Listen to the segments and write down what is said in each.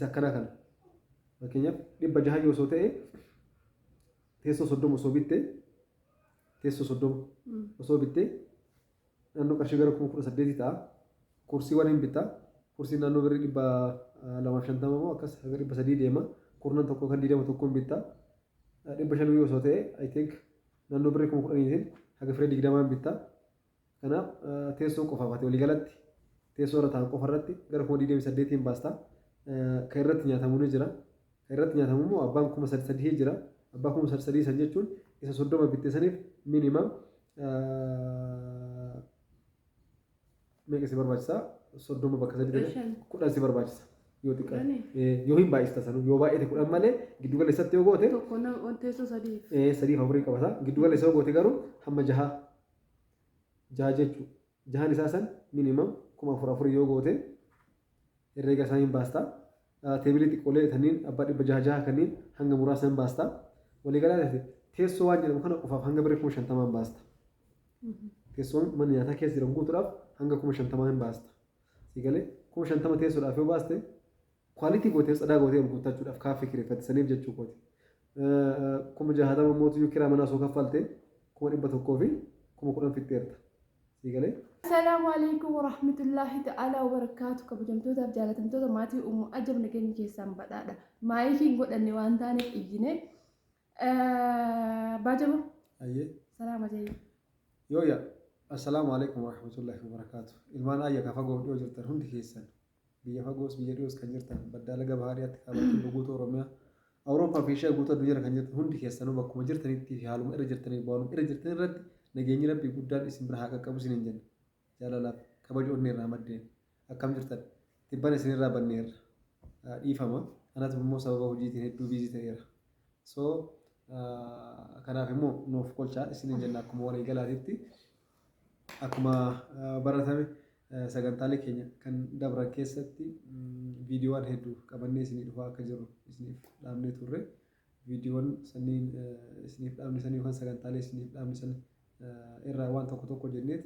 akkana kana fakkeenyaaf 600 yoo osoo ta'e teessoo 30 osoo bitte teessoo 30 osoo bitte naannoo qarshii gara 18,000 ta'a. Kursii waan hin bitta kursii naannoo birrii 250 moo akkas haga 300 deema. Kurnan tokko kan 20 tokkoon bitta 500 yoo osoo ta'e I think naannoo birrii 10,000 haga firee 20 bitta. Kanaaf teessoo qofaafate walii galatti teessoo irra taa'an qofa irratti gara 28,000 baasta. Kan irratti nyaatamu ni jira. Kan irratti nyaatamu immoo abbaan 3,300 jira. Abbaa 3,300 san jechuun isa 30 bitte saniif minimum meeqa si barbaachisa? 30 bakka 3 10 si barbaachisa. Yoo xiqqaa yoo hin baay'ista sanu yoo baay'ate 10 malee giddu gala isatti yoo goote tokko teessoo 3 3 afurii qabata. Giddu gala isaa yoo goote garuu hamma 6 jechuudha. 6 isaa san minimum 4,400 yoo goote herreega isaa hin baasta. Teebilii xiqqoolee kanneen abbaa 600 kanneen hanga muraasa hin baasta. Walii galatti teessoo waan jedhamu kana qofaaf hanga birrii 50,000 baasta. Teessoon mana nyaataa keessa jiran guutuudhaaf hanga 50,000 hin baasta. Sigalee 50,000 teessoodhaaf yoo baaste kwaalitii gootee tsadaa gootee ol guuttachuudhaaf kaaffee kireeffatisaniif jechuu kooti. 60,000 mootuu kiraa manaa osoo kaffalte 100,000 fi 10,000 fixxeerta. Sigalee. Assalaamu alaikum warahmatullahi ta'ala wabarakatuh. Kabajamtootaaf jaalatamtoota maatii uumuu ajab nageenya keessaan badhaadha. Maayikiin godhanne waan taaneef iyyine baajaba. Ayyee. Salaama jee. Yooya. Assalaamu alaikum warahmatullahi wabarakatuh. Ilmaan ayya ka fagoo dhiyoo jirtan hundi keessan biyya fagoos biyya dhiyoos kan jirtan baddaa laga bahaariyaatti kaabatiin guutuu Oromiyaa Awurooppaa fi ishee guutuu addunyaa kan jirtan hundi keessanuu bakkuma jirtanitti fi haaluma irra jirtanii baanuma irra jirtan irratti nageenyi rabbii guddaan isin bira haa qaqqabu isin hin jenne. Jaalalaaf kabaja onnee irraa maddeen akkam jirtan tibban isin irraa banneerra dhiifama kanatu immoo sababa hojiitiin hedduu biizii ta'eera. So kanaaf immoo nuuf kolchaa isin hin jenna akkuma walii galaatitti akkuma baratame sagantaalee keenya kan dabran keessatti viidiyoowwan hedduu qabannee isinii dhufaa akka jiru isiniif dhaabnee turre viidiyoowwan sanniin isiniif dhaabne sanii yookaan sagantaalee isiniif dhaabne san irraa waan tokko tokko jenneet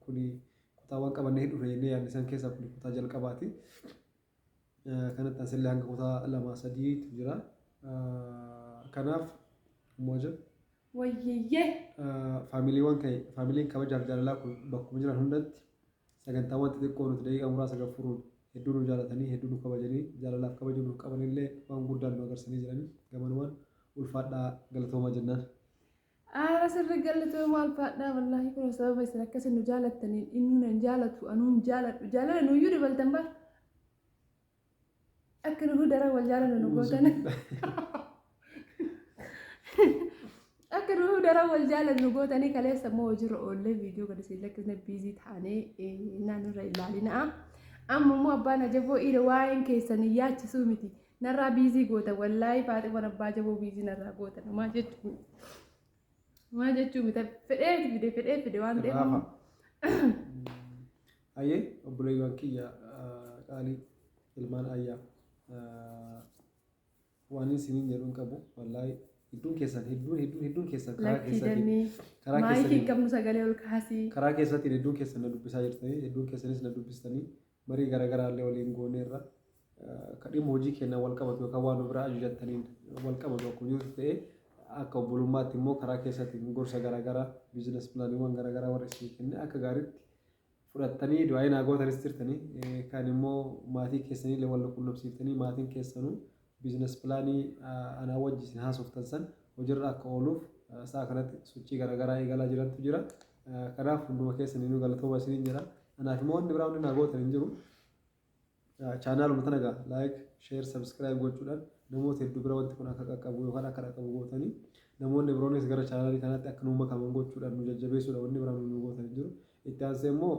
kuni kutaawwan qabannee dhufne jennee yaadne san keessaa kuni kutaa jalqabaati. Kanatti ansillee hanga kutaa 2-3tu jira. Kanaaf mooja Wayyeeyyee. Faamiliin kabajaaf jaalalaa kun bakkuma jiran hundatti sagantaawwan xixiqqoo nuti daqiiqaa muraasa gaffuruun hedduu nu jaalatanii hedduu nu kabajanii jaalalaaf kabaja nu qabanillee waan guddaan nu agarsiisanii jiranii gamanumaan ulfaadhaa galatoomaa jennaan. Sirri galatoomaa ulfaadhaa wallaahi kun sababa isin akkasiin nu jaalattaniin inni nan jaalatu anuun jaaladhu jaalala nuyyuu dabaltan bara akka nuhu dara wal jaalala nu gootan. Akka nuhu dara wal jaalala nu gootanii kaleessa immoo hojiirra oollee viidiyoo gadi siin lakkisne biizii taanee naannurra ilaalina. Amma immoo abbaan ajaboo dhiira waa'een keessan yaachisuu miti narraa biizii goota wallaahi Faaximaan abbaa ajaboo biizii narraa goota maa jechuun mita fedhee fide waan ta'eef. Ayyee obboleeyyiin kiyya qaalii ilmaan ayyaa waan isiniin jedhuun qabu wallaahi. Hedduun keessan karaa keessatti karaa keessatti hedduun keessan na dubbisaa jirtanii hedduun keessanis na dubbistanii marii garaagaraa illee waliin gooneerra kadhimma hojii keenyaan wal qabatu yookaan waan biraa ajajattaniin wal qabatu akkuma jiru ta'ee akka obbolummaatti immoo karaa keessatti gorsa garaagaraa biizinees pilaaniiwwan garaagaraa warra isin kenne akka gaariitti fudhattanii du'aa naa gootanis jirtanii kan immoo maatii keessanii illee wal quunnamsiiftanii maatiin keessanuu biizinees pilaanii anaa wajjin haasoftan san hojiirra akka ooluuf sa'a kanatti sochii garaagaraa eegalaa jirantu jira. Kanaaf hunduma keessanii nu galatooma isiniin jira. Anaaf immoo wanni biraa hundi naa gootan hin jiru. Chaanaaluma tana egaa laayik, sheer, sabskiraayib gochuudhaan namoota hedduu bira wanti kun akka qaqqabu yookaan akka dhaqqabu gootanii namoonni biroonis gara chaanaalii kanaatti akka nu makaman gochuudhaan nu jajjabeessuudha wanni biraa nu gootan hin jiru. Itti aansee immoo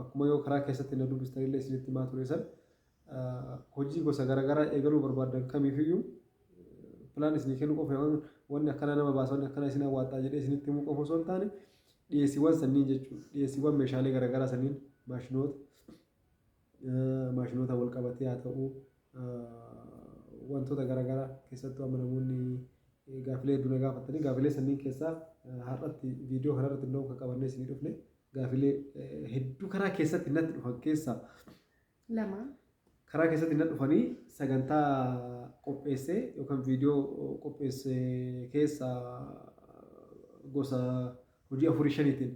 akkuma yoo karaa keessatti na dubbistanillee isinitti himaa ture san hojii gosa garaagaraa eegaluu barbaadan kamiifiyyuu pilaan isinii kennu qofa yookaan wanni akkana nama baasa wanni akkana isin hawwaattaa jedhee isinitti himuu qofa osoo hin taane dhiyeessiiwwan sanniin jechuudha. Dhiyeessiiwwan meeshaalee garaagaraa sanniin maashinoota wal qabatee haa ta'uu wantoota garaagaraa keessattuu amma namoonni gaafilee hedduu na gaafatanii gaafilee sanniin keessaa har'atti viidiyoo kanarratti illee kan qabannee isinii dhufne gaafilee hedduu karaa keessatti natti dhufan keessaa karaa keessatti na dhufanii sagantaa qopheessee yookaan viidiyoo qopheessee keessa gosa hojii 4-5tiin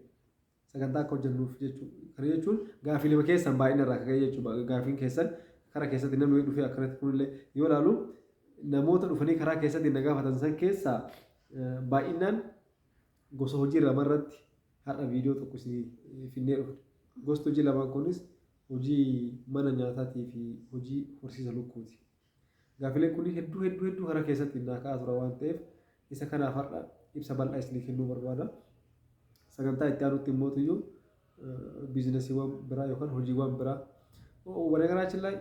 sagantaa akka hojjennuuf jechuudha. Kana jechuun gaaffilee keessan baay'ina irraa ka'ee jechuudha. Gaaffiin keessan karaa keessatti namni dhufee akkanatti kunillee yoo ilaalu namoota dhufanii karaa keessatti na gaafatan san keessaa baay'inaan gosa hojii lamarratti har'a viidiyoo tokko finnee dhufne. Gosti hojii lamaan kunis hojii mana nyaataatii fi hojii horsiisa lukkuuti. Gaaffileen kun hedduu karaa keessatti naa ka'aa tura waan ta'eef isa kanaaf har'a ibsa bal'aa isinii kennuu barbaada. Sagantaa itti aanutti immoo tuyyuu biizinasiiwwan biraa yookaan hojiiwwan biraa wanagaraachin ላይ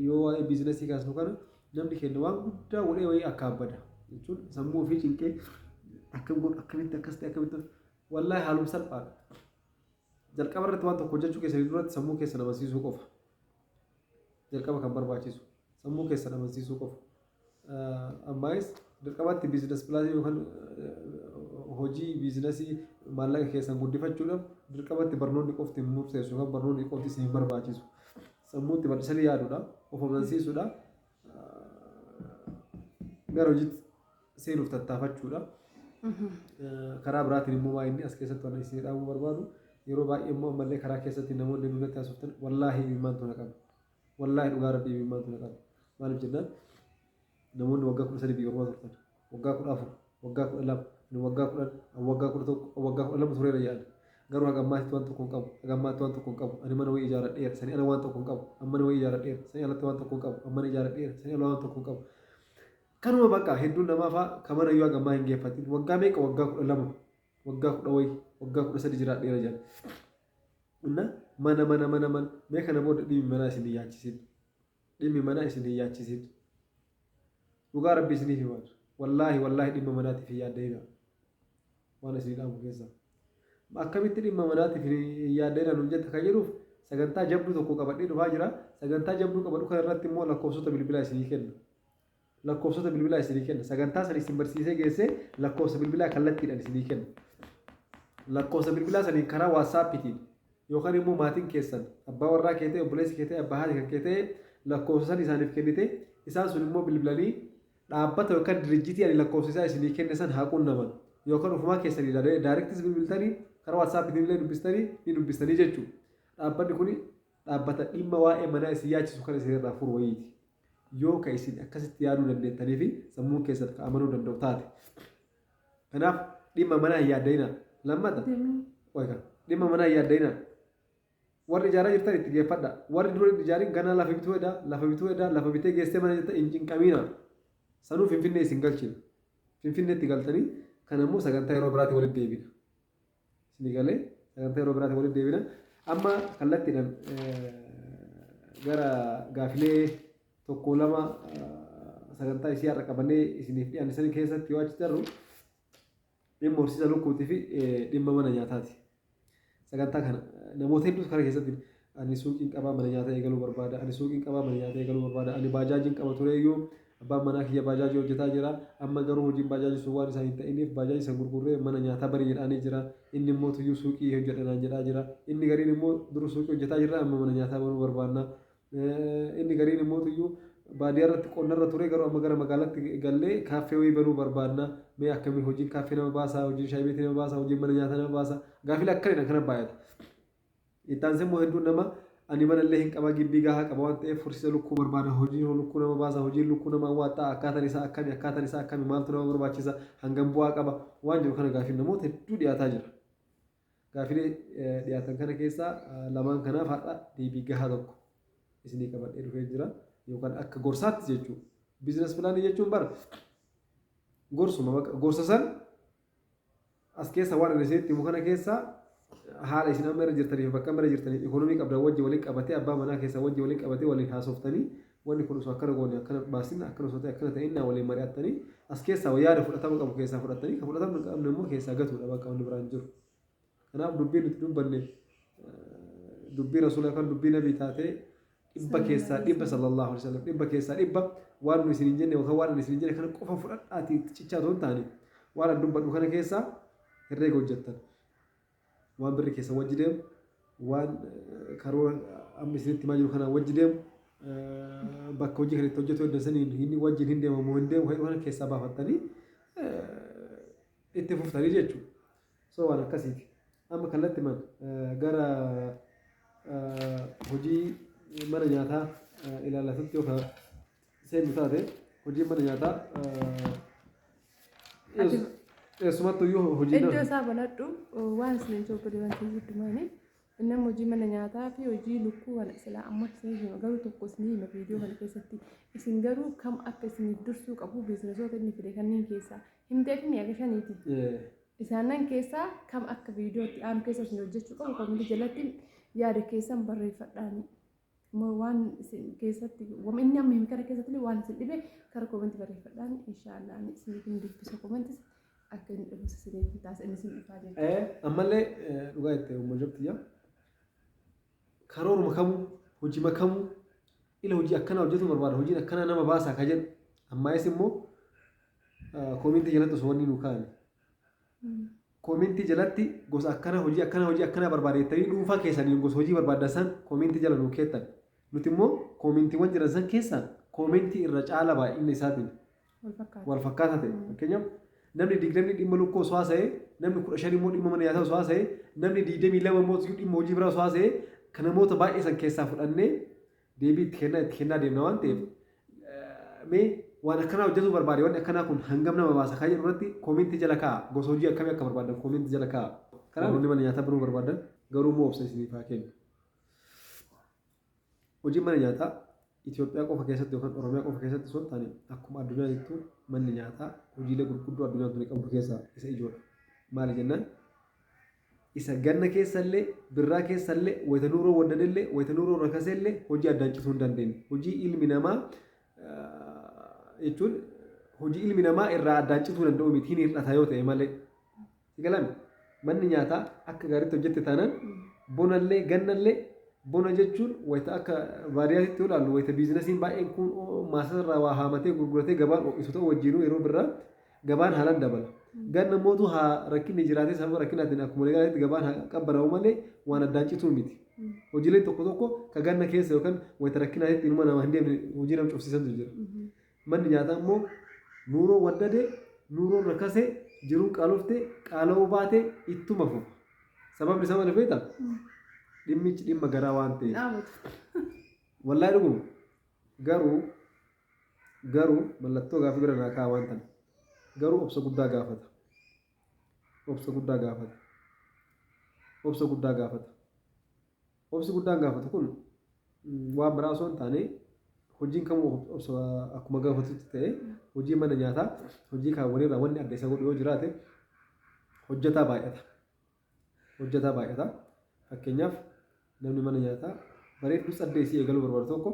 yoo waa'ee biizinasii kaasnu kana namni keenya waan guddaa walii wayii akka abbada jechuun sammuu ofii cinqee akkamitti akkas ta'e akkamitti wallaahi haalum salphaadha. Jalqaba irratti waan tokko hojjechuu keessanii duratti sammuu keessan amansiisuu qofa. Jalqaba kan barbaachisu sammuu keessan amansiisuu qofa. Ammaayis jalqabatti biizinas pilaanii yookaan hojii biizinasii maallaqa keessan guddifachuudhaaf jalqabatti barnoonni qofti murteessu yookaan barnoonni qofti isin barbaachisu. Sammuutti bal'isanii yaaduudha, of amansiisuudha, gara hojiitti seenuuf tattaafachuudha. Karaa biraatiin immoo waa inni as keessatti waan isin dhaabuu barbaadu yeroo baay'ee immoo ammallee karaa keessatti namoonni nunatti haasoftan wallaahi imimmaantu na qaba. Wallaahi dhugaa rabbii imimmaantu na qaba. Maaliif jennaan namoonni waggaa 13 biyya ormaa turtan, waggaa 14, waggaa 12, waggaa 11, waggaa 12 tureera yaada. Garuu hagammaatti waan tokko hin qabu, hagammaatti waan tokko hin qabu. Ani mana wayii ijaaradheera, sanii ana waan tokko hin qabu. Amma wayii ijaaradheera, sanii alatti waan tokko hin qabu. Amma ijaaradheera, sanii ala waan tokko hin qabu. Kanuma bakka hedduun namaa fa'a kamana yoo hagammaa hin geeffatin. Waggaa meeqa waggaa 12, waggaa 10 wayii, waggaa 13 jiraadheera jedha. Inna mana mee kana booda dhimmi manaa isin hin yaachisin. Dhimmi manaa isin hin yaachisin. Dhugaa rabbi isiniif himaa. Wallaahi dhimma manaatiif hin yaaddeenaa. Waan isin dhaamu keessaa. Akkamitti dhimma manaatiif hin yaaddeenaa nuun jetta kan jedhuuf sagantaa jabduu tokko qabadhee dhufaa jira. Sagantaa jabduu qabadhu kana irratti immoo lakkoofsota bilbilaa isinii kenna. Lakkoofsota bilbilaa isinii kenna. Sagantaa sana isin barsiisee geessee lakkoofsa bilbilaa kallattiidhaan isinii kenna. Lakkoofsa bilbilaa saniin karaa waatsaappiitiin yookaan immoo maatiin keessan abbaa warraa kee ta'e obboleessi kee ta'e abbaa haati kan kee ta'e lakkoofsa san isaaniif kennite isaan sun immoo bilbilanii dhaabbata yookaan dirjitii ani lakkoofsa isaa isinii kenne san haa qunnaman yookaan ofumaa keessanii daayirektis bilbiltanii karaa waatsaappiitiin illee ni dubbistanii jechuudha. Dhaabbanni kun dhaabbata dhimma waa'ee manaa isin yaachisu kan isin irraa furu wayiiti. Yoo ka isin akkasitti yaaduu dandeettanii fi sammuu keessatti ka amanuu danda'u taate. Kanaaf dhimma manaa hin yaadda'inaa. Lammata dhimma manaa hin yaadda'inaa. Warri ijaaraa jirtan itti geeffadha. Warri dura ijaarin ganaa lafa bituu edaa lafa bitee geessee mana jirtan hin cinqamiina. Sanuu Finfinnee isin galchina. Finfinneetti galtanii kan ammoo sagantaa yeroo biraatti walitti deebina. Isin galee sagantaa yeroo biraatti walitti deebina. Amma kallattiidhaan gara gaafilee tokko lama sagantaa isii har'a qabannee isiniif dhiyaannisanii keessatti yoo achi darru dhimma horsiisa lukkuutii fi dhimma mana nyaataati. Sagantaa kana namoota hedduutu karaa keessatti ani suuqiin qabaa mana nyaataa eegaluu barbaada. Ani suuqiin qabaa mana nyaataa eegaluu barbaada. Ani baajaajiin qaba tureeyyuu abbaan manaa kiyya baajaajii hojjetaa jira. Amma garuu hojiin baajaajii sun waan isaa hin ta'iniif baajaajii isa gurgurree mana nyaataa barii jedhaanii jira. Inni immoo tuyyuu suuqii hojjedhanaan jedhaa jira. Inni gariin immoo duru suuqii hojjetaa jira amma mana nyaataa banuu barbaanna. Inni gariin immoo tuyyuu baadiyyaa irratti qonna irra ture garuu amma gara magaalaatti gallee kaaffee wayii banuu barbaanna. Mee akkamii hojiin kaaffee nama baasa, hojiin shaayii beetii nama baasa, hojiin mana nyaataa nama baasa. Gaafilee akkanidha kana baay'ata. Ittaansee immoo hedduun nama ani mana illee hin qaba gibbii gahaa qaba waan ta'eef horsiisa lukkuu barbaada. Hojiin lukkuu nama baasa, hojiin lukkuu nama hawwataa, akkaataan isaa akkami maaltu nama barbaachisa, hangam bu'aa qaba waan jiru kana gaafiin namoota hedduu dhiyaataa jira. Gaafilee dhiyaatan kana keessaa lamaan kanaaf har'a deebii gahaa tokko isinii qabadhee dhufee jira. Yookaan akka gorsaatti jechuudha. Biizines pilaanii jechuun bara gorsuma gorsa san as keessa waan ani isinitti himu kana keessa haala isin amma irra jirtaniif bakka amma irra jirtaniif ikonoomii qabdan wajji waliin qabatee abbaa manaa keessa wajji waliin qabatee waliin haasoftanii wanni kun osoo akkana goone akkana baasin akkana osoo ta'e akkana ta'inna waliin mari'attanii as keessaa yaada fudhatama qabu keessaa fudhattanii kan fudhatama hin qabne immoo keessaa gatuudha bakka wanni biraan jiru. Kanaaf dubbiin nuti dubbanne dubbii rasuula yookaan dubbii nabii taatee dhibba keessaa dhibba sallallahu alaihi wasallam dhibba keessaa dhibba waan nu isin hin jenne yookaan waan isin hin jenne kana qofa fudhadhaati cichaa ta'uun taane waan an dubbadhu kana keessaa herreega hojjettan waan birri keessa wajji deemu waan karoora amma isinitti himaa jiru kana wajji deemu bakka hojii kan itti hojjetu edda saniin inni wajjin hin deemamu hin deemu waan keessaa baafattanii itti fuftanii jechuudha. So waan akkasiiti. Amma kallattii man gara hojii mana nyaataa ilaallatutti yookaan seennu taate hojii mana nyaataa eessumattuu iyyuu hojii iddoo isaa banadhu waan isin joobbadee wanti guddumaanii innam hojii mana nyaataa fi hojii lukkuu kana silaa amma isin hima garuu tokko isin hima viidiyoo kana keessatti isin garuu kam akka isiniif dursuu qabu biizinesoota inni fide kanneen keessaa hin beekni akka shaniiti. Isaanan keessaa kam akka viidiyootti aanu keessa isin hojjechuu qabu koomenti jalatti yaada keessan barreeffadhaani. Waan isin keessatti inni amma himi kana keessatti waan isin dhibe kara koomenti barreeffadhaan inshaallah isiniif hin dubbisa koomentis akka inni dhufu isiniif taasisa inni isin dhufaa jechuudha. Ammallee dhugaa itti uummajooti yaa karooruma kamuu hojii makamuu ila hojii akkana hojjetu barbaada hojiin akkana nama baasaa ka jedhu ammaayis immoo koomentii jalatti osoo wanni nu kaa'ani. Koomentii jalatti gosa akkana hojii akkana barbaadettanii dhuunfaa keessanii gosa hojii barbaaddan san koomentii jala nuu keettan. Nuti immoo koomentiiwwan jiran san keessaa koomentii irra caala baay'inni isaatiin wal fakkaata ta'e. Fakkeenyaaf namni 20 dhimma lukkuu osoo haasa'e namni 15 immoo dhimma mana nyaataa osoo haasa'e namni 22 immoo dhimma hojii biraa osoo haasa'e kan namoota baay'ee san keessaa fudhannee deebii itti kennaa deemna waan ta'eef mee waan akkanaa hojjetuu barbaade wanti akkanaa kun hangam nama baasa kan jedhu irratti koomentii jala kaa'a gosa hojii akkamii akka barbaadan koomentii jala kaa'a. Kanaaf namni mana nyaataa biroo barbaadan garuu immoo obsa isiniif haa kennu. Hojii mana nyaataa Itoophiyaa qofa keessatti yookaan Oromiyaa qofa keessatti osoo hin taane akkuma addunyaa jettu manni nyaataa hojiilee gurguddoo addunyaan tuni qabdu keessaa isa ijoodha. Maali jennaan isa ganna keessallee birraa keessallee wayita nuuroo waddadellee wayita nuuroo rakasellee hojii addaan cituu hin dandeenye. Hojii ilmi namaa jechuun hojii ilmi namaa irraa addaan cituu danda'u miti hin hir'ata yoo ta'e malee. Sigalan manni nyaataa akka gaariitti hojjette taanaan bonallee gannallee bona jechuun wayita akka baadiyyaatti yoo ilaallu wayita biizinasiin baay'een kun maasarraa waa haamatee gurguratee gabaan ho'isu ta'u wajjinuu yeroo birraa gabaan haalaan dabala. Ganna mootu haa rakkinni jiraatee sababa rakkinaatiin akkuma leegaatti gabaan haa qabbanaa'u malee waan addaan cituu miti. Hojiileen tokko tokko ka ganna keessa yookaan wayita rakkinaatti ilma namaa hin deemne hojii nama cufsiisantu jira. Manni nyaataa immoo nuuroo waddadee nuuroo rakasee jiruu qaaloftee qaala'uu baatee ittuma fufa. Sababni isaa maal feeta? Dhimmichi dhimma garaa waan ta'eef. Wallaahi dhuguma garuu mallattoo gaafii bira naa kaa'aa waan ta'an. Garuu obsa guddaa gaafata. Obsa guddaa gaafata. Obsa guddaa gaafata. Obsi guddaan gaafatu kun waan biraa osoo hin taane hojiin kamuu obsa akkuma gaafatutti ta'e hojii mana nyaataa hojii kaawwanirraa wanni adda isa godhu yoo jiraate hojjetaa baay'ata. Hojjetaa baay'ata. Fakkeenyaaf namni mana nyaataa bareedduu saddeesii eegaluu barbaadu tokko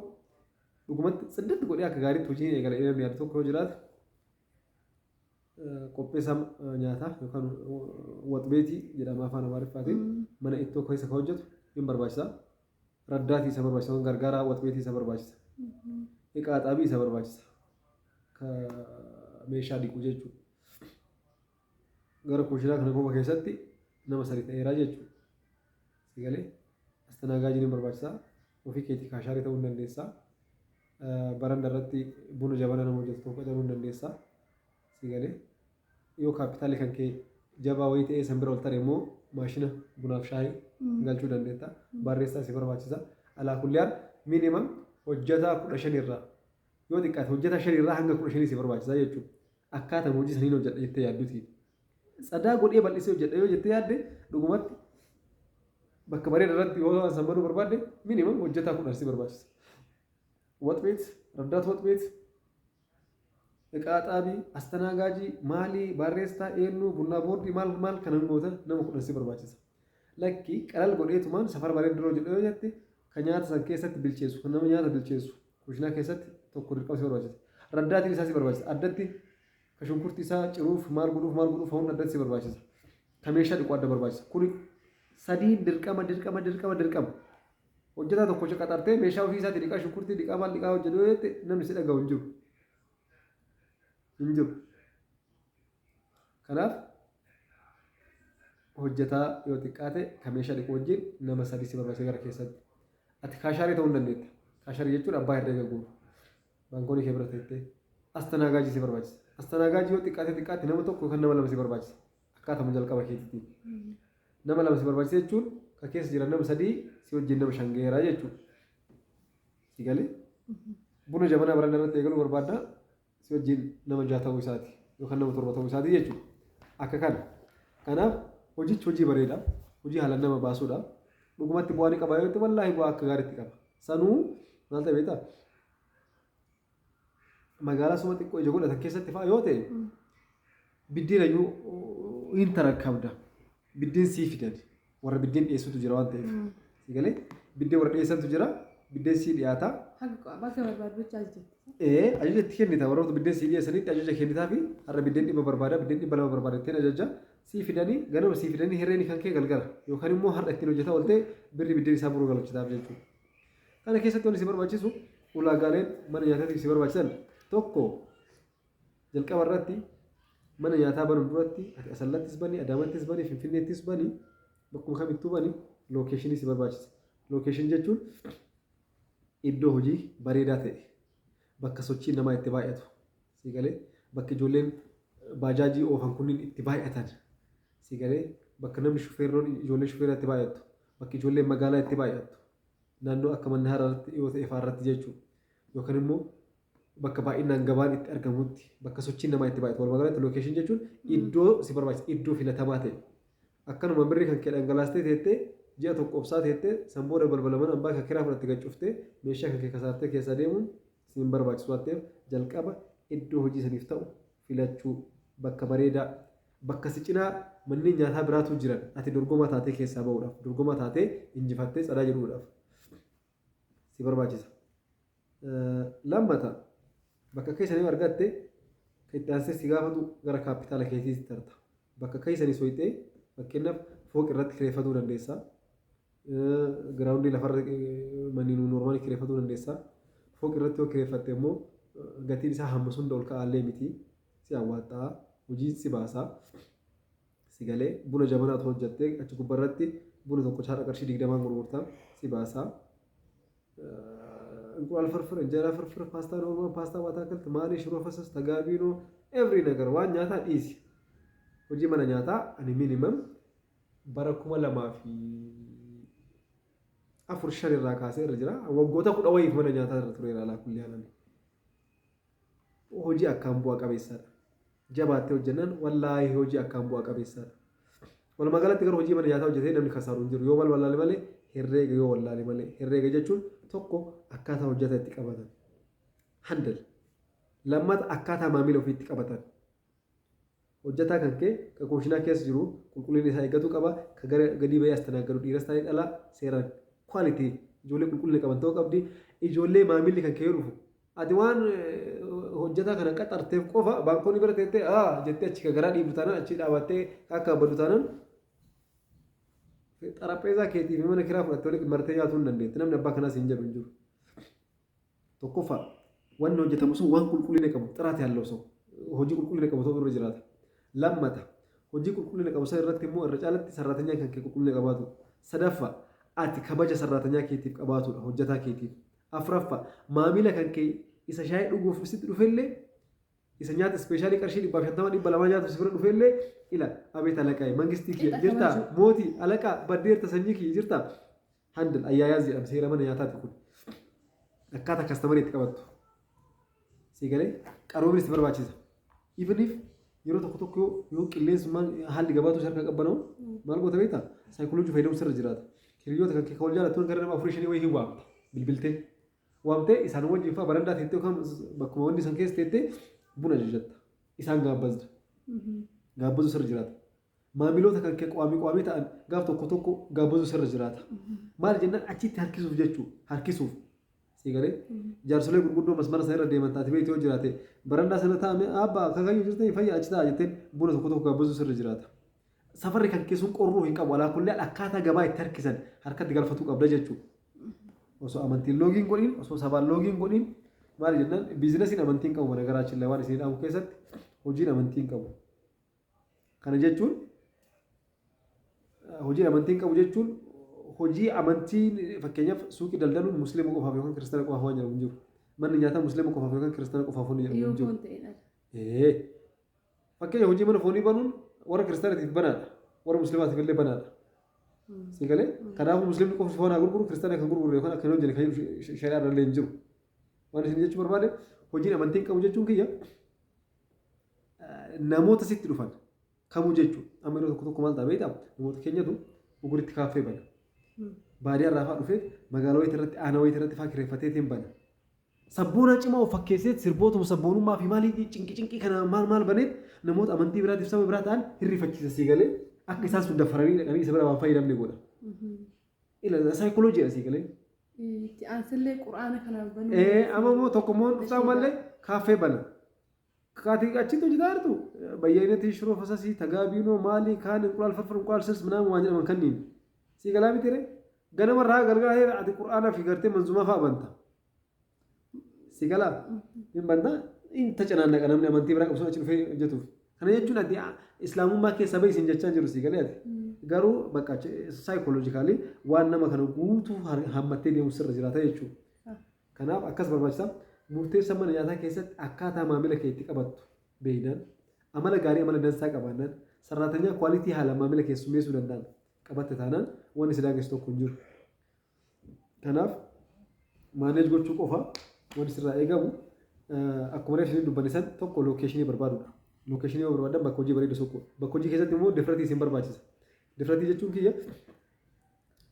dhugumatti saddeetti godhee akka gaariitti hojii eegala namni yaadu tokko yoo jiraate qopheessaa nyaataa yookaan waxbeetii jedhama afaan amaariffaatiin mana ittoo keessa kan hojjetu hin barbaachisa. Raddaatii isa barbaachisa gargaaraa waxbeetii isa barbaachisa. Iqaa xaabii isa barbaachisa. Meeshaa dhiquu jechuudha. Gara kuushinaa kana qofa keessatti nama sadii ta'eeraa jechuudha. Sigalee astanaagaajii ni barbaachisa. Ofii keetii kaashaarii ta'uu ni dandeessa. Baranda irratti buna jabana nama hojjetu tokko ta'uu ni dandeessa. Sigalee yoo kaapitaalii kan kee jabaa wayii ta'ee san bira ol tare immoo maashina bunaaf shaayii galchuu dandeetta. Barreessaa si barbaachisa. Alaa kulliyaan miinimam hojjetaa 15 irraa yoo xiqqaate hojjetaa 5 irraa hanga 15 si barbaachisa jechuudha. Akkaataa hojii saniin hojjedha jettee yaadduuti. Tsadaa godhee bal'isee hojjedha yoo jettee yaadde dhugumatti bakka bareeda irratti yoo sammaduu barbaadde miinimam hojjetaa 10 si barbaachisa. Waxbeet, raddaat waxbeet, iqaa xaabii, astanaagaajii, maalii, barreessaa, eenyu, bunnaa boordii maal kana goota nama 10 si barbaachisa. Lakki qalal godheetumaan safara bareeda yeroo jedhu yoo jette kan nyaata san keessatti bilcheessu kan nama nyaata bilcheessu kuushinaa keessatti tokko dirqama si barbaachisa. Raddaatiin isaa si barbaachisa. Addatti ka shunkurtii isaa ciruuf maal godhuuf hunda addatti si barbaachisa. Ka meeshaa dhiquu adda barbaachisa. Kuni sadii dirqama. Hojjetaa tokko qaxartee meeshaa ofii isaatii dhiqaa shunkurtii dhiqaa maal dhiqaa hojjetu yoo jette namni si dhaga'u hin jiru. Kanaaf hojjetaa yoo xiqqaate ka meeshaa dhiquu wajjin nama sadii si barbaachisa gara keessatti. Ati kaashaarii ta'uu hin dandeetta. Kaashar jechuun abbaa herreega guuru. Baankoonni kee bira teettee astanaagaajii si barbaachisa. Astanaagaajii yoo xiqqaate nama tokko yookaan nama lama si barbaachisa. Akkaataa jalqaba keetiitiin. Nama lama si barbaachisa jechuun kan keessa jiran nama sadii si wajjin nama shangeeraa jechuudha. Si galee buna jabanaa baranda irratti eegaluu barbaaddaa si wajjin nama 6 ta'uu isaati yookaan nama 7 ta'uu isaati jechuudha. Akka kana. Kanaaf hojichi hojii bareedaa, hojii haalaan nama baasuudha. Dhugumatti bu'aa ni qaba yoo ta'u wallaahi bu'aa akka gaariitti qaba. Sanuu maal ta'e beektaa? Magaalaa suma xiqqoo ija godhatan keessatti fa'aa yoo ta'e biddeen iyyuu hin tarakkabda. Biddeen sii fidan. Warra biddeen dhiyeessutu jira waan ta'eef. Si galee biddeen warra dhiyeessantu jira. Biddeen sii dhiyaata. Bakka barbaadu jecha ajajatti. Ajaja itti kennita. Warroota biddeen sii dhiyeessanitti ajaja kennitaa fi har'a biddeen dhibba barbaada, biddeen dhibba lama barbaada ittiin ajaja sii fidanii ganama sii fidanii herreeni kan kee galgala yookaan immoo har'a ittiin hojjetaa ooltee birri biddeen isaa buruu galchitaaf jechuudha. Kana keessatti wanti si barbaachisu ulaagaaleen mana nyaataatiif si barbaachisan tokko jalqaba irratti mana nyaataa banuun duratti ati asallattis banii, adaamattis banii, finfinneettis banii, bakkuma kamittuu banii lookeeshinii si barbaachisa. Lookeeshin jechuun iddoo hojii bareedaa ta'e bakka sochiin namaa itti baay'atu si galee bakka ijoolleen baajaajii oofan kunniin itti baay'atan si galee bakka namni shufeerroon ijoollee shufeeraa itti baay'atu bakka ijoolleen magaalaa itti baay'atu naannoo akka manni haraarratti dhiyoo ta'e faarratti jechuudha yookaan immoo bakka baay'inaan gabaan itti argamutti bakka sochiin namaa itti baay'atu walumagaalatti lookeeshin jechuun iddoo si barbaachisa iddoo filatamaa ta'e akkanuma birrii kan kee dhangalaastee teettee ji'a tokko obsaa teettee sanboora balbalaman hambaa kan kiraa fudhatte gachuuftee meeshaa kan kee kasaartee keessa deemuun siin barbaachisu waan ta'eef jalqaba iddoo hojii saniif ta'u filachuu bakka bareedaa bakka si cinaa manneen nyaataa biraatu jiran ati dorgomaa taatee keessaa bahuudhaaf dorgomaa taatee injifattee cadaa jedhuudhaaf si barbaachisa. Lammata bakka keessanii argatte kan itti aansee si gaafatu gara kaapitaala keetiitti tarta bakka keessanii soyitee fakkeenyaaf fooq irratti kireeffatuu dandeessaa. Giraawundii lafarra manneen noormaali kireeffatuu dandeessaa. Fooq irratti yoo kireeffatte immoo gatiin isaa hamma sunda ol ka'aallee miti si hawwataa hojii si baasaa si galee buna jabanaatu hojjattee achi gubbarratti buna tokko chaadha qarshii 20 gurgurtaa si baasaa. Inquraal firfir, injera firfir, paastaa noormaal, paastaa waataakalti, maalii shiroo fasas, tagaabiinoo, every ነገር waan nyaataa dhiisi. Hojii mana nyaataa ani minimum bara 2004 irraa kaasee irra jira. Waggoota 10 wayiif mana nyaataa irra tureera alaa kulli haalan. Hojii akkaan bu'aa qabeessaadha. Jabaattee hojjennan wallaahi hojii akkaan bu'aa qabeessaadha. Walumaa galatti garuu hojii mana nyaataa hojjetee namni kasaaru hin jiru. Yoo balbalaalee malee herreega yoo wallaalee malee herreega jechuun tokko akkaataa hojjeta itti qabatan. Handal. Lammata akkaataa maamila ofiitti qabatan. Hojjetaa kan kee kan kooshinaa keessa jiru qulqullina isaa eeggatu qaba. Kan gadi bahee astanaagadu dhiiras ta'ee dhalaa seeraan kwaalitii ijoollee qulqullina qaban ta'uu qabdi. Ijoollee maamilli kan kee dhufu. Ati waan hojjetaa kana qaxarteef qofa baankoonni bira teettee jettee achi garaa dhiibdu taanaan achi dhaabattee akka abbaddu taanaan xarapheezaa keetiif mana kiraa fudhattee waliin martee nyaatuu hin dandeetti. Namni abbaa kanaas hin jedhu hin jiru. Tokkoffaa wanni hojjetamu sun waan qulqullina qabu xiraata yaallau sun hojii qulqullina qabu ta'uu irra jiraata. Lammata hojii qulqullina qabu san irratti immoo irra caalatti sarraatanyaan kan kee qulqullina qabaatu. Sadaffaa ati kabaja sarraatanyaa keetiif qabaatudha hojjetaa keetiif. Afuraffaa maamila kan kee isa shaayii dhuguuf sitti dhufellee isa nyaata ispeeshaalii qarshii 150 nyaatu si bira dhufellee ila abeet alaqaa mangistii kee jirta mootii alaqaa baddeerta sanyii kee jirta handal ayyaayaa jedhama seera mana nyaataati kun akkaataa kastamaree itti qabattu si galee qaroomin si barbaachisa ifiniif yeroo tokko tokko yoo qilleensummaan haalli gabaatu harka qabbanaa'u maal goota beektaa saayikooloojii fayyadamu sirra jiraata hiriyoota kan kee wal jaallattuun gara nama afurii shanii wayii hin waamte bilbiltee waamtee isaan wajjin fa'aa barandaa teettee yookaan bakkuma wanni isaan keessa teettee buna ajajatta isaan gaabbazda gaabbazu sirra jiraata maamiloota kan kee qaamii ta'an gaaf tokko gaabbazu sirra jiraata maal jennaan achitti harkisuuf jechuu harkisuuf si galee jaarsolee gurguddoo masmara sana irra deeman taate beektii yoo jiraate barandaa sana taa'ame abbaa kakayyuu jirtanii fayyaa achi ta'a jetteen buna tokko gaabbazu sirra jiraata safarri kan keessuun qorruu hin qabu alaa kullee akkaataa gabaa itti harkisan harkatti galfatuu qabda jechuudha. Osoo amantiin loogiin godhin osoo sabaan loogiin godhin maal jennaan biizinasiin amantiin qabu mana garaachiin waan isin dhaabu keessatti hojiin amantiin qabu. Kana jechuun hojiin amantiin qabu jechuun hojii amantii fakkeenyaaf suuqii daldaluun musliima qofaaf yookaan kiristaana qofaaf waan jedhamu hin jiru. Manni nyaataa musliima qofaaf yookaan kiristaana qofaaf waan jedhamu hin jiru. Fakkeenya hojii mana foonii banuun warra kiristaanatiif banaadha. Warra musliimaatiif illee banaadha. Si galee kanaafuu musliimni qofa foon haa gurguru kiristaana kan gurguru yookaan akka hin hojjenne kan shari'aa irra illee hin jiru. Waan isin jechuu barbaade hojiin amantiin qabu jechuun kiyya namoota sitti dhufan kamuu jechuudha. Amma yeroo tokko maal ta'aa beektaa namoota keenyatu gurguritti kaaffee bana. Baadiyyaa irraa fa'aa dhufee magaalaa wayii irratti aanaa wayii irratti fa'aa kireeffateetiin bana. Sabboona cimaa of fakkeessee sirbootuma sabboonummaa fi maalii cinqii kana maal baneet namoota amantii biraatiif saba biraa ta'an hirrifachiisa sii galee akka isaan sun daffaranii dhaqanii isa bira waan fayyadamne godha. Ila saayikoloojii sii galee. Aansillee quraana kanaaf banuu. Amma immoo tokko immoo dhuftaa mallee kaaffee bana. Kaatii achitti hojjetaa jirtu bayyeenatti shiroo fasasii tagaabiinoo maalii kaan inqulaal farfar inqulaal sirs minaamu waan jedhaman kanniin. Sii galaa miti ree ganamarraa galgalaa ati quraanaa fi gartee manzumaa fa'aa banta. Sii galaa hin banta inni tacanaannaqa namni amantii biraa qabsuun achi dhufee hojjetuuf. Kana jechuun ati islaamummaa keessa bahi isin jechaa jiru sii galee ati. Garuu bakka saayikoloojikaalii waan nama kana guutuu hammattee deemu sirra jiraata jechuudha. Kanaaf akkas barbaachisa. Murteessa mana nyaataa keessatti akkaataa maamila kee itti qabattu beeynaan amala gaarii amala dansaa qabaannaan sararatanyaa kwaalitii haala maamila keessummeessuu danda'an qabatte taanaan wanni si daangessu tokko hin jiru. Kanaaf maaneej gochuu qofa wanti sirraa eegamu akkuma reef isin dubbanne san tokko lookeeshinii barbaadudha. Lookeeshinii yoo barbaadan bakka hojii bareeda tokko bakka hojii keessatti immoo difratii isin barbaachisa. Difratii jechuun kiyya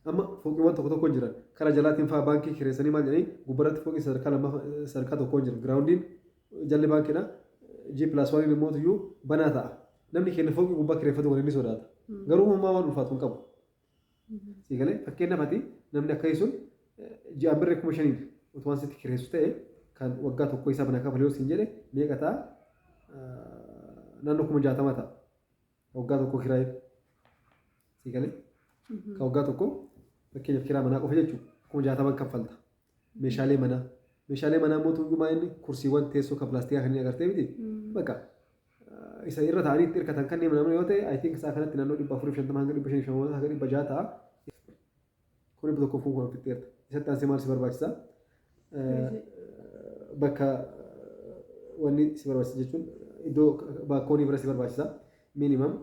amma fooqiiwwan tokko tokko jiran karaa jalaatiin fa'aa baankii kireessanii maal jedhanii gubbaratti fooqii sadarkaa tokko jiran giraawundiin jalli baankiidha G+1 immoo iyyuu banaa ta'a namni keenya fooqii gubbaa kireeffatu waliin ni sodaata garuu uumamaa waan ulfaatu hin qabu. Si galee fakkeenyaaf ati namni akka sun ji'aan birree 5,000 utuma waan sitti kireessu ta'e kan waggaa tokko isaa banaa kafalee siin jedhe meeqa ta'a naannoo 60,000 ta'a waggaa tokko kiraayee. Si galee ka waggaa tokko fakkeenyaaf kiraa manaa qofa jechuun 60,000 kaffalta. Meeshaalee manaa mootummaa inni kursiiwwan teessoo kan pilaastikaa kanneen agartee miti bakka isa irra taa'anii itti hirkatan kanneen namni yoo ta'e I think isaa kanatti naannoo 450 hanga 550 hanga 600 ta'a. Kun dhibba tokko fuun ofitti eerta. Isatti aansee maal si barbaachisa? Bakka wanni si barbaachisa jechuun iddoo baakkoonii bira si barbaachisa. Minimum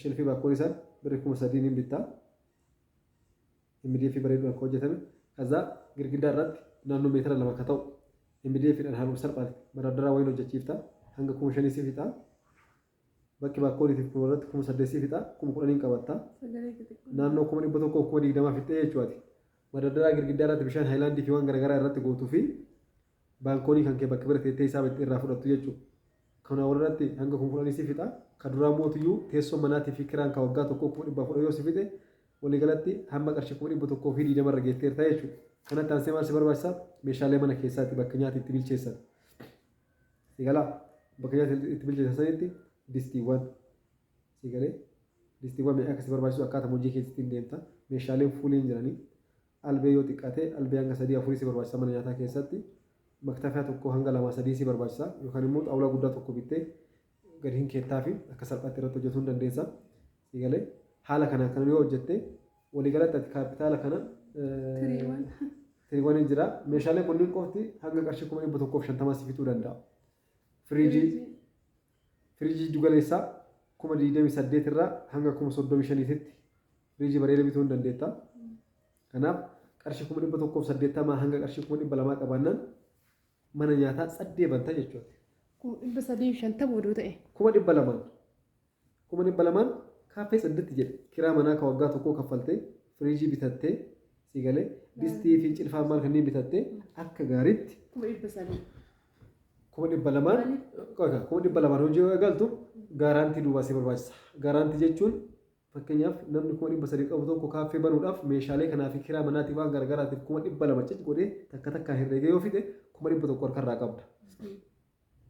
shelfii baakkoonii isaan birrii 3,000 ni bittaa. MDF bareedu akka hojjetame kaza girgiddaa irratti naannoo meetira 2 akka ta'u MDF dhaan haaluun salphaati baraddaraa wayiin hojjechiifta hanga 5,000 si fixa bakki baakkooniitiif kun irratti 8,000 si fixa 10,000 qabatta naannoo 100 120 fixee jechuudha baraddaraa girgiddaa irratti bishaan haayilaandii fi waan garaagaraa irratti gootuu fi baankoonii kan kee bakka bira teessee isaa irraa fudhattu jechuudha kana warratti hanga 10,000 si fixa kaduraa mootiyyuu teessoo manaatii fi kiraan ka waggaa tokko 1,400 yoo si fixe waliigalatti hamma qarshii 1,120 irra geetteerta jechuudha. Kanatti aansee maal si barbaachisa? Meeshaalee mana keessaatti bakka nyaata itti bilcheessan. Si galaa bakka nyaata itti bilcheessan sanitti distiiwwan. Si galee distiiwwan meeqa akka si barbaachisu akkaataa hojii keessatti hin deemta. Meeshaaleen fuuliin jiranii albee yoo xiqqaate albee hanga 3-4 si barbaachisa mana nyaataa keessatti. Maktafaa tokko hanga 2-3 si barbaachisa yookaan immoo xaawulaa guddaa tokko bittee gadi hin keettaa fi akka salphaatti irratti hojjetuu hin dandeessa. Si galee haala kana kan yoo hojjette waliigalatti ati kaapitaala kana tiriiwwan hin jira meeshaalee kunniin qofti hanga qarshii 1,150 si fixuu danda'a. Firiijii dugaleessaa 28,000 irraa hanga 35,000 tti firiijii bareedaa bituu hin dandeetta. Kanaaf qarshii 1,180 hanga qarshii 200 qabaannaan mana nyaataa saddee banta jechuudha. 350 oduu ta'e. 200 kaaffee saddeetti jedhe kiraa manaa ka waggaa tokkoo kaffaltee firiijii bitattee si galee distii fi cilfaa maal kanneen bitattee akka gaariitti 200 hojii eegaltu gaaraantii duubaa si barbaachisa. Gaaraantii jechuun fakkeenyaaf namni 300 qabu tokko kaaffee banuudhaaf meeshaalee kanaa fi kiraa manaatiif waan gargaraatiif 200 cic godhee takka takkaan herreegee yoo fixe 100 harkarraa qabda.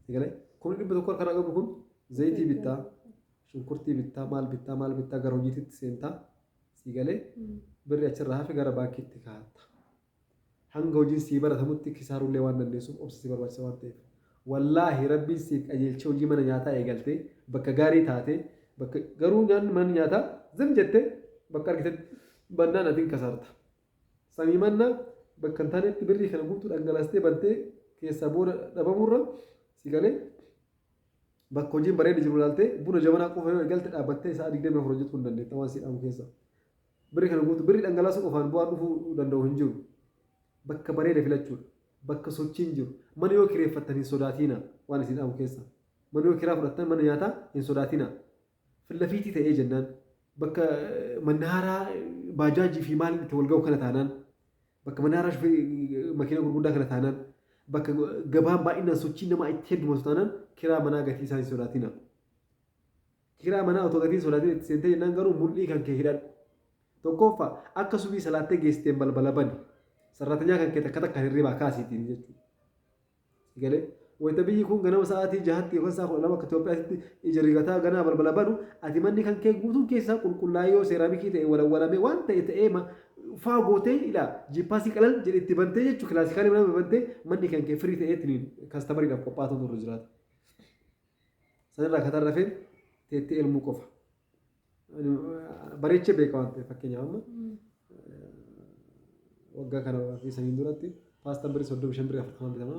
Si galee 100 harkarraa qabdu kun zayitii bittaa. Shunkurtii bittaa maal bittaa gara hojiitti seentaa si galee birri achirraa hafe gara baankiitti kaa'atta. Hanga hojiin sii baratamutti kisaarullee waan dandeessuuf obsa si barbaachisa waan ta'eef. Wallaahi rabbiin siif qajeelchee hojii mana nyaataa eegaltee bakka gaarii taatee bakka garuu nyaanni mana nyaataa zim jettee bakka argitetti bannaan atiin kasaarta. Samii mannaa bakka hin taanetti birrii kana guutuu dhangalaastee bantee keessaa booda dhabamurra si galee bakka hojiin bareedee jiru ilaaltee buna jabanaa qofa yoo eegalte dhaabbattee isaa 24 hojjechuu hin dandeetta waan si dhaamu keessa. Birrii kana guutuu birrii dhangalaasuu qofaan bu'aan dhufuu danda'u hin jiru. Bakka bareeda filachuudha. Bakka sochiin jiru. Mana yoo kireeffattan hin sodaatina waan isin dhaamu keessa. Mana yoo kiraa fudhattan mana nyaataa hin sodaatina. Filafiitii ta'ee jennaan. Bakka mannaaraa baajaajii fi maal itti wal ga'u kana taanaan. Bakka mannaaraa makiina gurguddaa kana taanaan. Bakka gabaan baay'inaan sochiin namaa itti heddumatu taanaan kiraa manaa gatii isaa hin sodaatina. Kiraa manaa otoo gatii sodaatina itti seentee jennaan garuu mul'ii kan kee hidhadhu. Tokkoffaa akka subii salaattee geessiteen balbala bani. Sarratanyaa kan kee takka takka hirribaa kaasiitiin jechuudha. Galee wayita biyyi kun ganama sa'aatii jahatti yookaan sa'a 12 akka Itoophiyaatti ija rigataa ganaa balbala banu ati manni kan kee guutuun keessaa qulqullaa'oo seeraamikii ta'e walawwalamee waan ta'e ta'ee faa gootee ilaa jippaasii qalal jedhe itti bantee jechuudha kilaasikaalii mana bantee manni kan kee firii ta'ee ittiin kastamariidhaaf qophaa'atu turre jiraata. Sanirraa kataan rafeen teettee elmuu qofa. Bareechee beeka waan ta'eef fakkeenyaaf amma waggaa kana fi saniin duratti paastaan birii 35 birii 40 bitama.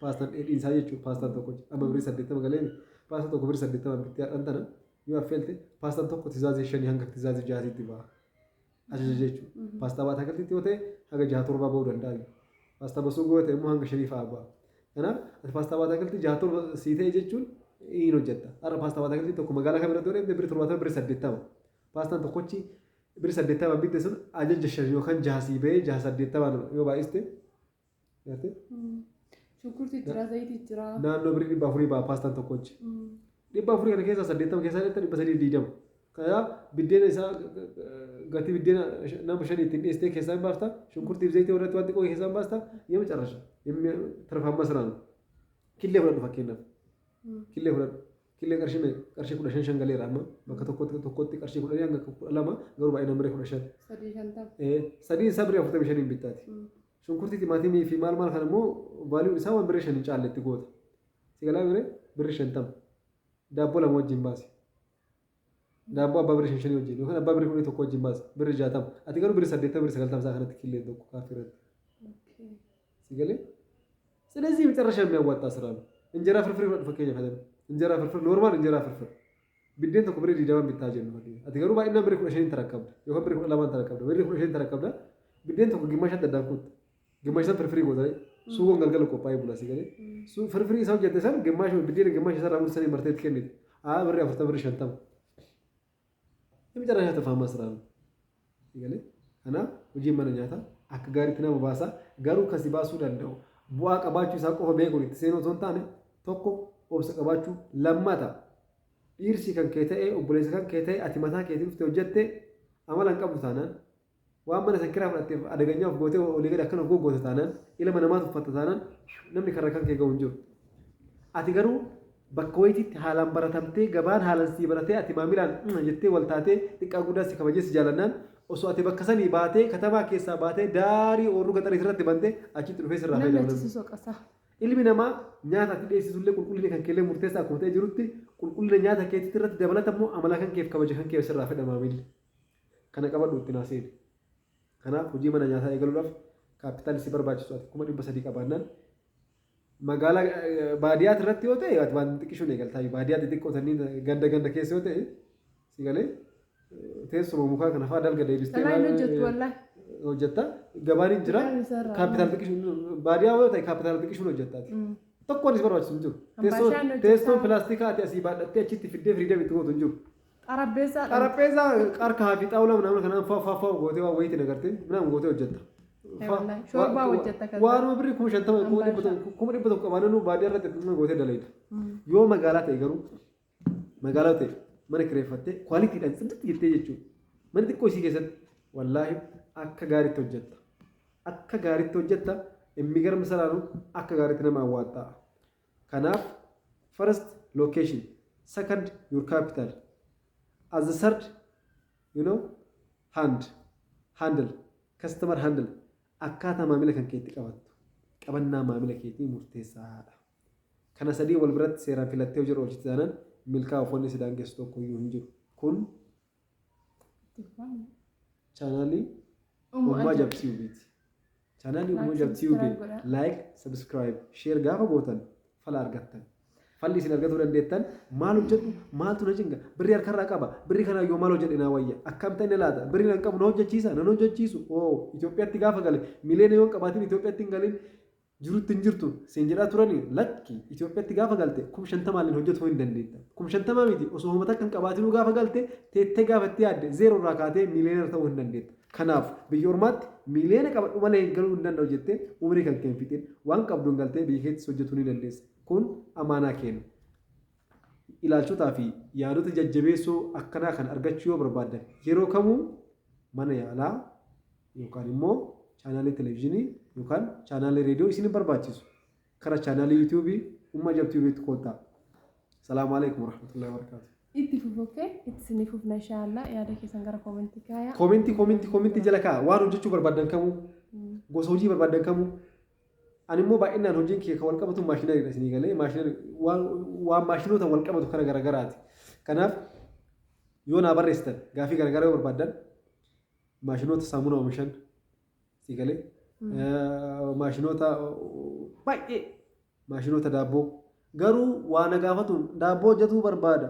Paastaan dheedhiin isaa jechuudha paastaan tokko amma birii 80 galee paastaan tokko birii 80 bittee dhantana yoo affeelte paastaan tokko tizaazii 5 hanga tizaazii 6 ba'a. Ajaja jechuudha. Paastaa baataa galtiitti yoo ta'e hanga 6-7 ba'uu danda'a. Paastaa basuu yoo ta'e immoo hanga 5 fa'aa ba'a. Kanaaf ati paastaa baataa galtii 6-7 sii ta'e jechuun hin hojjetta. Har'a paastaa baataa galtii tokko magaalaa kam irratti hodhee birii 70 birii 80. Paastaan tokkochi birii 80 bitte sun ajaja 5 yookaan 6 sii ba'ee 6-80 yoo baay'iste. Shunkurtii jira, zayitii jira. Naannoo birii 400 ba'a paastaan tokkochi. 400 kana keessaa 80 keessaa 320. Kanaaf biddeena isaa gatii biddeena nama 5 ittiin dhiyeessitee keessaa hin baafta. Shunkurtii fi zayitii irratti waan xiqqoo keessaa hin baasta. Yoo carrasha. Tarfaamma sanaan. Killee fudhadhu fakkeenyaaf. Killee fudhadhu. Killee qarshii 15 galeera amma bakka tokkotti qarshii 10 hanga 12 garuu baay'inaan biree 15. 350. Sadii isaa biree 45 hin bittaati. Shunkurtii timaatimii fi maal kan immoo vaaliyuun isaa waan biree 5 hin caalletti goota. Sigalaa biree 50. Daabboo lama wajjin baasi. Daabboo abbaa biree 5 wajjin yookaan abbaa biree 11 wajjin baasi. Biree 60. Ati garuu biree 80 biree 90 isaa kanatti killee tokko kaaffii irratti. Sigalee. ስለዚህ መጨረሻ የሚያዋጣ ስራ ነው። እንጀራ ፍርፍር ፈከኛ ፈተም እንጀራ ፍርፍር ኖርማል እንጀራ ፍርፍር ቢደን ተኮ ብሬ ዲዳባን ቢታጀን ነው ፈከኛ አቲ ገሩ ባይና ብሬ ኩለሽን ተረከብደ ይሆን ብሬ ለማን ተረከብደ ብሬ ኩለሽን ተረከብደ ቢደን ተኮ ግማሽ ተዳኩት ግማሽ ፍርፍሪ ጎዛይ ሱጎን ገልገል ቆፓይ ቡላ ሲገለ ሱ ፍርፍሪ ሰው ጀተሰን ግማሽ ቢደን ግማሽ ሰራ ሙሰኔ መርቴት ከኔት ብሬ አፍርተ ብሬ ሸንተም የመጨረሻ ተፋማ ስራ ነው ሲገለ እና ወጂ ማንኛታ አክጋሪትና መባሳ ጋሩ ከሲባሱ ደንደው bu'aa qabaachuu isaa qofa beekuun itti seenuu osoo hin taane tokko obsa qabaachuu lammata dhiirsi kan kee ta'e obboleessa kan kee ta'e ati mataa keetiin dhuftee hojjette amala hin qabdu taanaan waan mana san kiraa fudhatteef adaganyaa of gootee olii gadi akkana of goggoote taanaan ilma namaatu uffatta taanaan namni karra kan kee ga'u hin jiru. Ati garuu bakka wayitiitti haalaan baratamtee gabaan haalaan sii baratee ati maamilaan jettee wal taatee xiqqaa guddaa si kabajeessi jaalannaan osoo ati bakka sanii baatee katamaa keessaa baatee daarii oorruu gaxarii irratti bantee achitti dhufee sirraa fayyadamu. Ilmi namaa nyaata ati dhiyeessisullee qulqullina kan keellee murteessaa akkuma ta'e jirutti qulqullina nyaata keetti irratti dabalatammoo amala kan keef kabaja kan kee sirraa fayyadamaa miilli. Kana qabadhu itti naaseen. Kanaaf hojii mana nyaataa eegaluudhaaf kaapitaalii si barbaachisu ati 300 qabaannaan magaalaa baadiyyaa irratti yoo ta'e waan xiqqishuun eegaltaa baadiyyaa xixiqqoo sanniin ganda keessa yoo ta'e si galee teessuma mukaa kana fa'aa dalga deebistee hojjetta gabaan hin jira kaapitaal xiqqishuun baadiyyaa yoo ta'e kaapitaal xiqqishuun hojjettaati. Tokko anis barbaachisu hin jiru. Teessoon pilaastikaa ati asii baadhattee achitti fiddee firiidam itti gootu hin jiru. Xarapheezaa qarkaa fi xaawulaa namni kanaan fa'aa gootee waan wayiitiin agartee namni gootee hojjetta. Shorbaa hojjetta kan waanuma birrii 50 qabaannu baadiyyaa irratti gootee dalayda. Yoo magaalaa ta'e garuu magaalaa ta'e mana kireeffattee kwaalitiidhaan sirriitti jettee jechuudha. Mana xiqqoo isii keessatti wallaahi akka gaariitti hojjetta. Akka gaariitti hojjetta immigarmi salaanuu akka gaariitti nama hawwaata. Kanaaf first location, second your capital, as the third handle, customer handle. Akkaataa maamila kan keetti qabattu qabannaa maamila keetii murteessaadha. Kana sadii wal biratti seeraan filattee hojii hojjetti taanaan milkaa'uu foonni si daangessu tokko iyyuu hin jiru. Kun chaanaalii Umu uumaa Ajab. jabsii ubiiti. Chaanaalii uumaa Like, jabsii subscribe ubii godhaa. like subscribe share gaafa gootan fala argattan. Falli isin argatuu dandeettan maal hojjedhu maaltu na jinga birrii harkarraa qaba birrii kana yoo maal hojjedhe naa wayya akkam ta'e na laata birrii nan qabu na hojjechiisa nan hojjechiisu Itoophiyaatti gaafa gale miliyoona yoo qabaatiin Itoophiyaatti hin galin jirutti hin jirtu siin jedhaa turanii lakki Itoophiyaatti gaafa galte 50,000 hojjetuu hin dandeetta 50,000 miti osoo uummata kan qabaatinuu gaafa galte teettee gaafa itti yaadde zeeroo irraa kaatee miliyoona ta'uu hin dandeetta kanaaf biyya ormaatti miliyoona qabadhu malee galuu hin danda'u jettee umrii kan kee hin fixin waan qabdu hin galtee biyya keettis hojjetuu ni dandeessa kun amaanaa kenna ilaalchotaa fi yaadota jajjabeessoo akkanaa kan argachuu yoo barbaadan yeroo kamuu mana yaalaa yookaan immoo chaanaalii televezyiinii yookaan chaanaalii reediyoo isin barbaachisu kara chaanaalii yuutuubii Umaa Ajab tiiviitti koottaa. Salaamu alaikum warahmatullahi wabarakatuh. Itti fufuuke itti sinii fufna inshaAllah yaada keessan gara koomentii kaayaa. Koomentii jala kaa waan hojjechuu barbaadan kamuu gosa hojii barbaadan kamuu ani immoo baay'inaan hojiin kee kan wal qabatu maashinarii isinii galee maashinarii waan maashinoota wal qabatu kana garagaraati. Kanaaf yoo naa barreessitan gaafii garagaraa yoo barbaadan maashinoota saamunaa oomishan si galee maashinoota baay'ee maashinoota daabboo garuu waan na gaafatu daabboo hojjetuu barbaada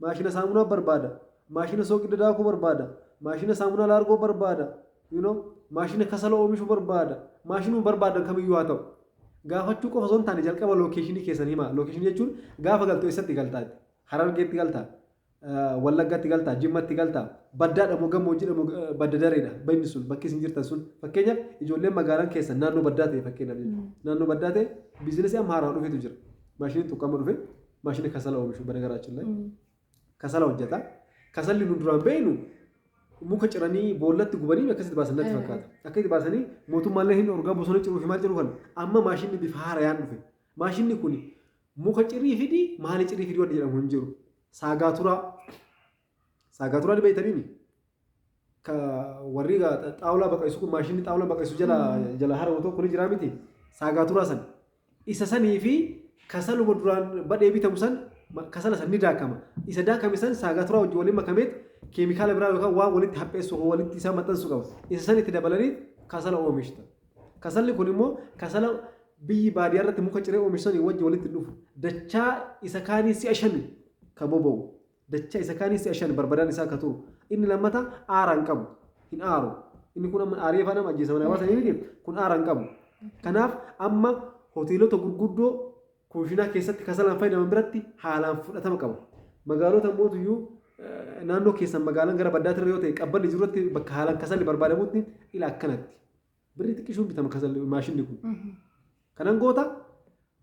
maashina saamunaa barbaada maashina sooqidda daakuu barbaada maashina saamunaa laargoo barbaada maashina kasala oomishuu barbaada maashinuu barbaadan kamiyyuu haa ta'u gaafachuu qofa osoo hin taane jalqaba lookeeshinii keessan himaa lookeeshinii jechuun gaafa galtu eessatti galtaati Harargeetti galtaa Wallaggaatti galtaa Jimmatti galtaa baddaadha moo gammoojjiidha moo badda dareedha bainni sun bakki isin jirtan sun fakkeenyaaf ijoolleen magaalaan keessan naannoo baddaa ta'e fakkeenyaaf naannoo baddaa ta'e biizinesii amma haaraan dhufetu jira maashiniin tuqqama dhufe maashina kasala oomishu badagaraachillee kasala hojjeta kasalli nu duraan beeynu muka ciranii boollatti gubanii akkasitti baasan natti fakkaata. Akkasitti baasanii mootummaallee hin orgaa bosona ciruu fi maal ciruu kan amma maashinni bifa haarayaan dhufe. Maashinni kun muka cirii fidi maali cirii fidi wadda jedhamu hin jiru. Saagaaturaa ni beeytaniini. Ka warri xaawulaa baqaysu kun maashinni xaawulaa baqaysu jala haramu tokko ni jiraa miti. Saagaaturaa san isa sanii fi kasaluma duraan badhee bitamu san kasala san ni daakama. Isa daakame san saagaaturaa wajjin waliin makameet keemikaala biraa yookaan waan walitti hapheessu walitti isaa maxxansu qaba. Isa san itti dabalanii kasala oomishta. Kasalli kun immoo kasala biyyi baadiyyaa irratti muka ciree oomishanii wajjin walitti dhufu. Dachaa isa kaanii si'a shan kan boba'u. Dachaa isa kaanii si'a shan barbadaan isaa akka turu. Inni lammata aaraan qabu. Hin aaru. Inni kun amma aaree faana ajjeesaman hawaasanii miti kun aaraan qabu. Kanaaf amma hoteelota gurguddoo kuushinaa keessatti kasalaan fayyadaman biratti haalaan fudhatama qaba. Magaalota mootuyyuu naannoo keessan magaalaan gara baddaatti irra yoo ta'e qabbanni jirutti bakka haalaan kasalli barbaadamutti ila akkanatti birrii xiqqishuun bitama kasalli maashinni kun. Kanan goota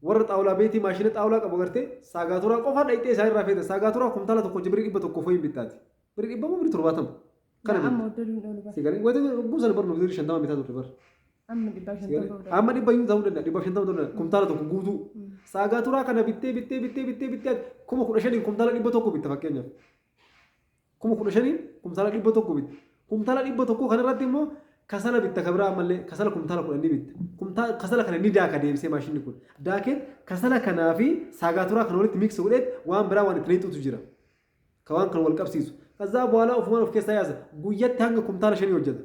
warra xaawulaa beetii maashina xaawulaa qabu gartee saagaaturaa qofa dhayxee isaa irraa feete saagaaturaa kumtaala tokko birrii 100 foyin bittaati. Birrii 100 moo birrii 70? Kana amma oddoluun dhoolu bara. Sigalee wanti buusan barnu birrii 50 bitaa turte bara. Amma 150 amma 100 ta'uu danda'a 150 ta'uu danda'a kumtaala tokko guutuu saagaaturaa kana bittee kuma 15 kumtaala 100 bitta fakkeenyaaf. Kuma 15 kumtaala 100 bitta. Kumtaala 100 kanarratti immoo kasala bitta kabira ammallee kasala kumtaala 10 bitta. Kasala kana ni daaka deebisee maashinni kun. Daakeen kasala kanaa fi saagaaturaa kana walitti miiksi godheet waan biraa waan itti leexutu jira. Ka waan kan wal qabsiisu. Kazaa boola ofumaan of keessaa yaasa. Guyyatti hanga kumtaala 5 hojjeta.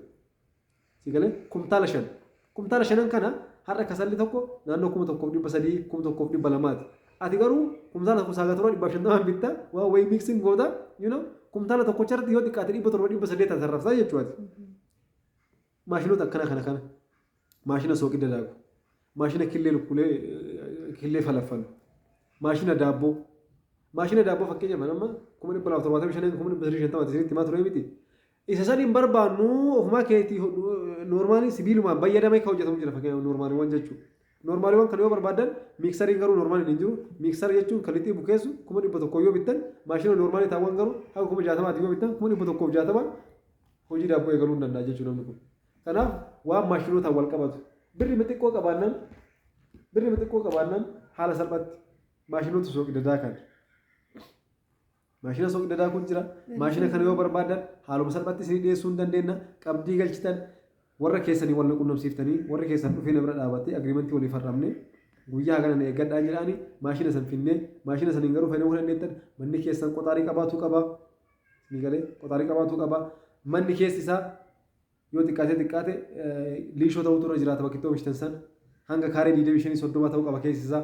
Sigalee kumtaala 5. Kumtaala 5 kana har'a kasalli tokko naannoo 1,300 1,200 ati garuu kumtaala tokko saagaaturaa 150 bitta waa wayi miiksiin gooda kumtaala tokko charti yoo xiqqaate 700 sarrafsaa jechuudha. Maashinoota akkana kana maashina sooqidda daaku maashina killee falaffalu maashina daabboo fakkeenyaaf amma 1,275 1,350 isinitti himaa ture miti. Isa san hin barbaannu ofumaa keetii noormaalii sibiilumaan bayyadamee kan hojjetamu jira fakkeenyaaf noormaaliiwwan jechuudha. Noormaaliiwwan kan yoo barbaadan miiksariin garuu noormaaliin hin jiru. Miiksar jechuun kan lixii bukeessu 1,100 yoo bittan maashina noormaalii taawwan garuu haga 60,000 yoo bittan 1,160 hojii daabboo eegaluu hin danda'a jechuudha namni kun. Kanaaf waan maashinootaan wal qabatu birri xiqqoo qabaannaan haala salphaatti maashinoota sooqidda daakan. Maashina sooqidda daakuun jira. Maashina kana yoo barbaadan haaluma salphaatti isinii dhiyeessuu hin dandeenya. Qabdii galchitan warra keessanii wal quunnamsiiftanii warra keessan dhufee na bira dhaabattee agriimentii walii farramnee guyyaa kana eeggadhaa jedhaanii maashina san finnee maashina saniin garuu fayyadamuu dandeettan manni keessan qoxaarii qabaatuu qaba. Ni galee qoxaarii qabaatuu qaba. Manni keessi isaa yoo xiqqaate liishoo ta'utu irra jiraata bakki itti oomishtan sana hanga kaaree 25 ta'uu qaba keessi isaa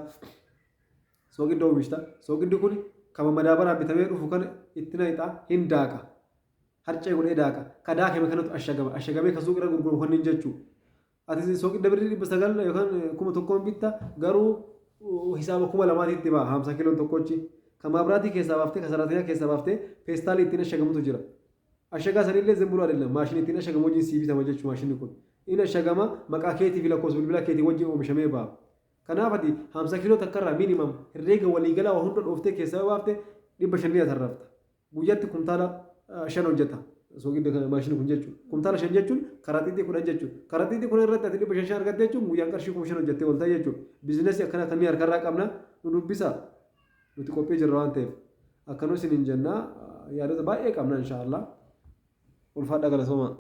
soogidda oomishta soogiddi kun kama madaabaraan bitamee dhufu kan itti nayixa hin daaqa harcee godhee daaqa ka daakame kanatu ashagamee ka suuqirra gurguramu kanneen jechuudha. Ati soogidda birrii 900 yookaan 1000 bitta garuu hisaaba 2000 ba'a 50 kiloon tokkochi ka maabiraatii keessaa baaftee ka saraatiyaa keessaa baaftee peestaalii ittiin ashagamutu jira. Ashagaa sanillee zimbiruu adeemna maashinii ittiin ashagamu wajjin sii bitama jechuudha maashinni kun. Inni ashagama maqaa keetii fi lakkoofsa bilbila keetii wajjin oomishamee ba'a. Kanaaf ati 50 kiloo takkarraa miinimam herreega waliigalaa waa hunda dhooftee keessaa baaftee 500 atarrafta. Guyyaatti kumtaala 5 hojjeta. Soogidda maashinii kun jechuudha. Kumtaala 5 jechuun karaxiitii 10 jechuudha. Karaxiitii 10 irratti ati 500 argatte jechuun guyyaan qarshii 5,000 hojjettee ooltaa jechuudha. Biizinesii akkana kanneen harkarraa qabna nu dubbisa. Nuti qophii jirra waan ta'eef. Akkanuma isiniin jennaa yaadota baay'ee qabna inshaallah. Ulfaadha galatoomaa.